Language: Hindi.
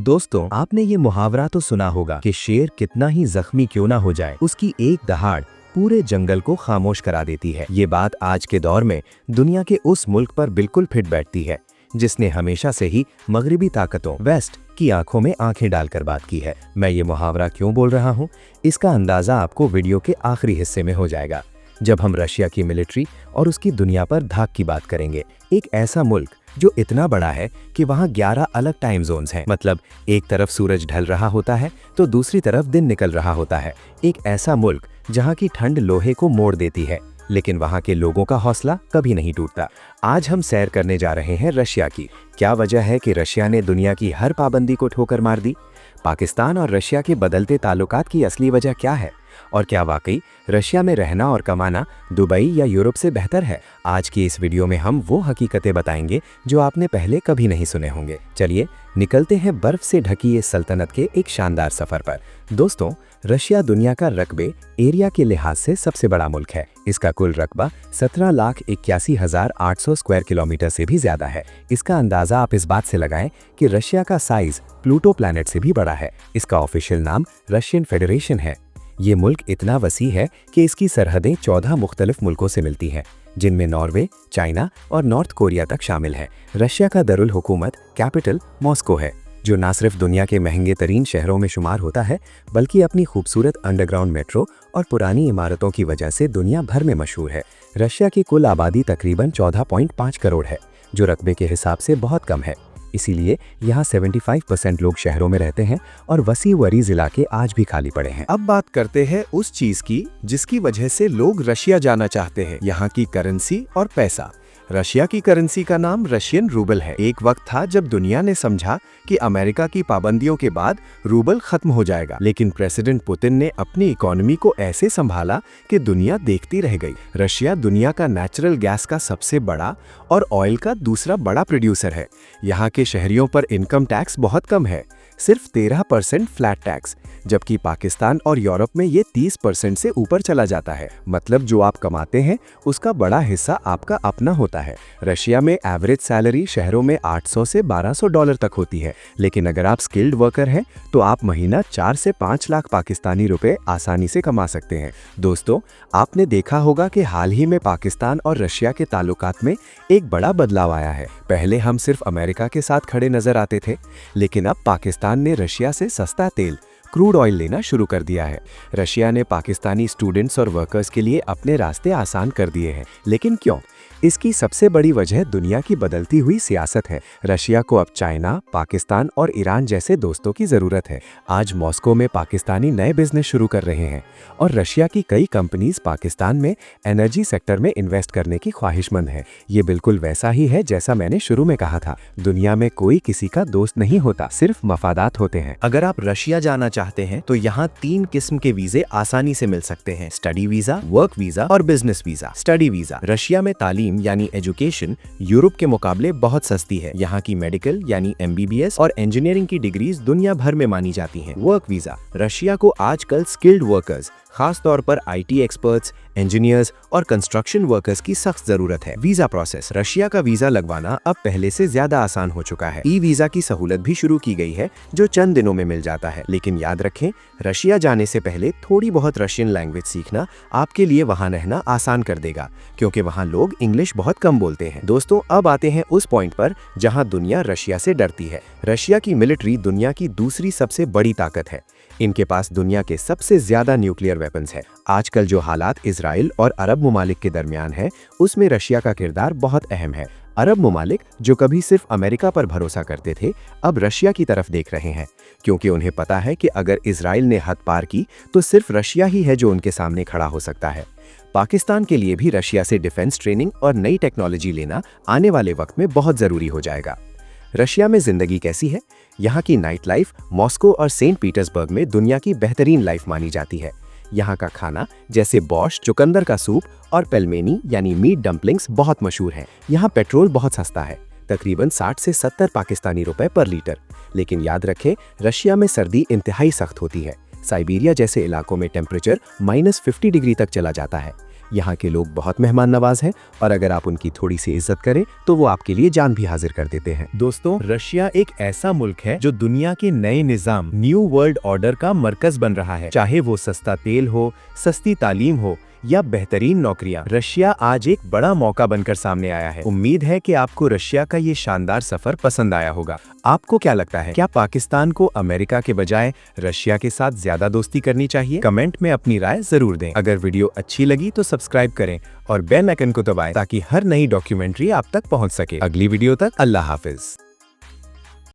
दोस्तों, आपने ये मुहावरा तो सुना होगा कि शेर कितना ही जख्मी क्यों ना हो जाए, उसकी एक दहाड़ पूरे जंगल को खामोश करा देती है। ये बात आज के दौर में दुनिया के उस मुल्क पर बिल्कुल फिट बैठती है जिसने हमेशा से ही मगरिबी ताकतों वेस्ट की आंखों में आंखें डालकर बात की है। मैं ये मुहावरा क्यों बोल रहा हूँ, इसका अंदाजा आपको वीडियो के आखिरी हिस्से में हो जाएगा, जब हम रशिया की मिलिट्री और उसकी दुनिया पर धाक की बात करेंगे। एक ऐसा मुल्क जो इतना बड़ा है कि वहाँ 11 अलग टाइम जोन्स हैं, मतलब एक तरफ सूरज ढल रहा होता है तो दूसरी तरफ दिन निकल रहा होता है। एक ऐसा मुल्क जहाँ की ठंड लोहे को मोड़ देती है, लेकिन वहाँ के लोगों का हौसला कभी नहीं टूटता। आज हम सैर करने जा रहे हैं रशिया की। क्या वजह है कि रशिया ने दुनिया की हर पाबंदी को ठोकर मार दी? पाकिस्तान और रशिया के बदलते ताल्लुकात की असली वजह क्या है? और क्या वाकई रशिया में रहना और कमाना दुबई या यूरोप से बेहतर है? आज की इस वीडियो में हम वो हकीकतें बताएंगे जो आपने पहले कभी नहीं सुने होंगे। चलिए निकलते हैं बर्फ से ढकी इस सल्तनत के एक शानदार सफर पर। दोस्तों, रशिया दुनिया का रकबे एरिया के लिहाज से सबसे बड़ा मुल्क है। इसका कुल रकबा 17,81,800 स्क्वायर किलोमीटर से भी ज्यादा है। इसका अंदाजा आप इस बात से लगाएं कि रशिया का साइज प्लूटो प्लैनेट से भी बड़ा है। इसका ऑफिशियल नाम रशियन फेडरेशन है। ये मुल्क इतना वसी है कि इसकी सरहदें 14 मुख्तलिफ मुल्कों से मिलती हैं, जिनमें नॉर्वे, चाइना और नॉर्थ कोरिया तक शामिल है। रशिया का दरुल हुकूमत कैपिटल मॉस्को है, जो न सिर्फ दुनिया के महंगे तरीन शहरों में शुमार होता है, बल्कि अपनी खूबसूरत अंडरग्राउंड मेट्रो और पुरानी इमारतों की वजह से दुनिया भर में मशहूर है। रशिया की कुल आबादी तकरीबन 14.5 करोड़ है, जो रकबे के हिसाब से बहुत कम है। इसीलिए यहाँ 75% लोग शहरों में रहते हैं और वसी वरीज इलाके आज भी खाली पड़े हैं। अब बात करते हैं उस चीज की जिसकी वजह से लोग रशिया जाना चाहते हैं, यहाँ की करेंसी और पैसा। रशिया की करेंसी का नाम रशियन रूबल है। एक वक्त था जब दुनिया ने समझा कि अमेरिका की पाबंदियों के बाद रूबल खत्म हो जाएगा, लेकिन प्रेसिडेंट पुतिन ने अपनी इकोनॉमी को ऐसे संभाला कि दुनिया देखती रह गई। रशिया दुनिया का नेचुरल गैस का सबसे बड़ा और ऑयल का दूसरा बड़ा प्रोड्यूसर है। यहाँ के शहरियों पर इनकम टैक्स बहुत कम है, सिर्फ 13% फ्लैट टैक्स, जबकि पाकिस्तान और यूरोप में ये 30% से ऊपर चला जाता है। मतलब जो आप कमाते हैं उसका बड़ा हिस्सा आपका अपना होता है। रशिया में एवरेज सैलरी शहरों में 800 से 1200 डॉलर तक होती है, लेकिन अगर आप स्किल्ड वर्कर हैं तो आप महीना 4 से 5 लाख पाकिस्तानी रुपए आसानी से कमा सकते हैं। दोस्तों, आपने देखा होगा कि हाल ही में पाकिस्तान और रशिया के ताल्लुकात में एक बड़ा बदलाव आया है। पहले हम सिर्फ अमेरिका के साथ खड़े नजर आते थे, लेकिन अब पाकिस्तान ने रशिया से सस्ता तेल क्रूड ऑयल लेना शुरू कर दिया है। रशिया ने पाकिस्तानी स्टूडेंट्स और वर्कर्स के लिए अपने रास्ते आसान कर दिए हैं, लेकिन क्यों? इसकी सबसे बड़ी वजह दुनिया की बदलती हुई सियासत है। रशिया को अब चाइना, पाकिस्तान और ईरान जैसे दोस्तों की जरूरत है। आज मॉस्को में पाकिस्तानी नए बिजनेस शुरू कर रहे हैं और रशिया की कई कंपनीज पाकिस्तान में एनर्जी सेक्टर में इन्वेस्ट करने की ख्वाहिशमंद है। ये बिल्कुल वैसा ही है जैसा मैंने शुरू में कहा था, दुनिया में कोई किसी का दोस्त नहीं होता, सिर्फ मफादात होते हैं। अगर आप रशिया जाना चाहते हैं तो यहाँ 3 किस्म के वीजे आसानी से मिल सकते हैं: स्टडी वीजा, वर्क वीजा और business visa. Study visa, Russia में तालीम यानी एजुकेशन यूरोप के मुकाबले बहुत सस्ती है। यहाँ की मेडिकल यानी MBBS और इंजीनियरिंग की डिग्रीज दुनिया भर में मानी जाती हैं। वर्क वीजा, रशिया को आजकल स्किल्ड वर्कर्स, खास तौर पर IT एक्सपर्ट्स, इंजीनियर्स और कंस्ट्रक्शन वर्कर्स की सख्त जरूरत है। वीजा प्रोसेस, रशिया का वीजा लगवाना अब पहले से ज्यादा आसान हो चुका है। वीजा की सहूलत भी शुरू की गई है जो चंद दिनों में मिल जाता है, लेकिन याद रखें, रशिया जाने से पहले थोड़ी बहुत रशियन लैंग्वेज सीखना आपके लिए वहां रहना आसान कर देगा, क्योंकि वहां लोग इंग्लिश बहुत कम बोलते हैं। दोस्तों, अब आते हैं उस पॉइंट पर जहां दुनिया रशिया से डरती है। रशिया की मिलिट्री दुनिया की दूसरी सबसे बड़ी ताकत है। इनके पास दुनिया के सबसे ज्यादा न्यूक्लियर वेपन्स है। आजकल जो हालात इजराइल और अरब ममालिक के दरमियान है, उसमें रशिया का किरदार बहुत अहम है। अरब ममालिक जो कभी सिर्फ अमेरिका पर भरोसा करते थे, अब रशिया की तरफ देख रहे हैं, क्योंकि उन्हें पता है कि अगर इजराइल ने हद पार की तो सिर्फ रशिया ही है जो उनके सामने खड़ा हो सकता है। पाकिस्तान के लिए भी रशिया से डिफेंस ट्रेनिंग और नई टेक्नोलॉजी लेना आने वाले वक्त में बहुत जरूरी हो जाएगा। रशिया में जिंदगी कैसी है? यहाँ की नाइट लाइफ मॉस्को और सेंट पीटर्सबर्ग में दुनिया की बेहतरीन लाइफ मानी जाती है। यहाँ का खाना जैसे बॉश चुकंदर का सूप और पेलमेनी यानी मीट डम्पलिंग्स बहुत मशहूर हैं। यहाँ पेट्रोल बहुत सस्ता है, तकरीबन 60 से 70 पाकिस्तानी रुपए पर लीटर। लेकिन याद रखें, रशिया में सर्दी इंतहाई सख्त होती है। साइबेरिया जैसे इलाकों में टेम्परेचर -50 डिग्री तक चला जाता है। यहाँ के लोग बहुत मेहमान नवाज हैं और अगर आप उनकी थोड़ी सी इज्जत करें तो वो आपके लिए जान भी हाजिर कर देते हैं। दोस्तों, रशिया एक ऐसा मुल्क है जो दुनिया के नए निजाम न्यू वर्ल्ड ऑर्डर का मरकज बन रहा है। चाहे वो सस्ता तेल हो, सस्ती तालीम हो या बेहतरीन नौकरियां, रशिया आज एक बड़ा मौका बनकर सामने आया है। उम्मीद है कि आपको रशिया का ये शानदार सफर पसंद आया होगा। आपको क्या लगता है, क्या पाकिस्तान को अमेरिका के बजाय रशिया के साथ ज्यादा दोस्ती करनी चाहिए? कमेंट में अपनी राय जरूर दें। अगर वीडियो अच्छी लगी तो सब्सक्राइब करें और बेल आइकन को दबाएं ताकि हर नई डॉक्यूमेंट्री आप तक पहुंच सके। अगली वीडियो तक अल्लाह हाफिज।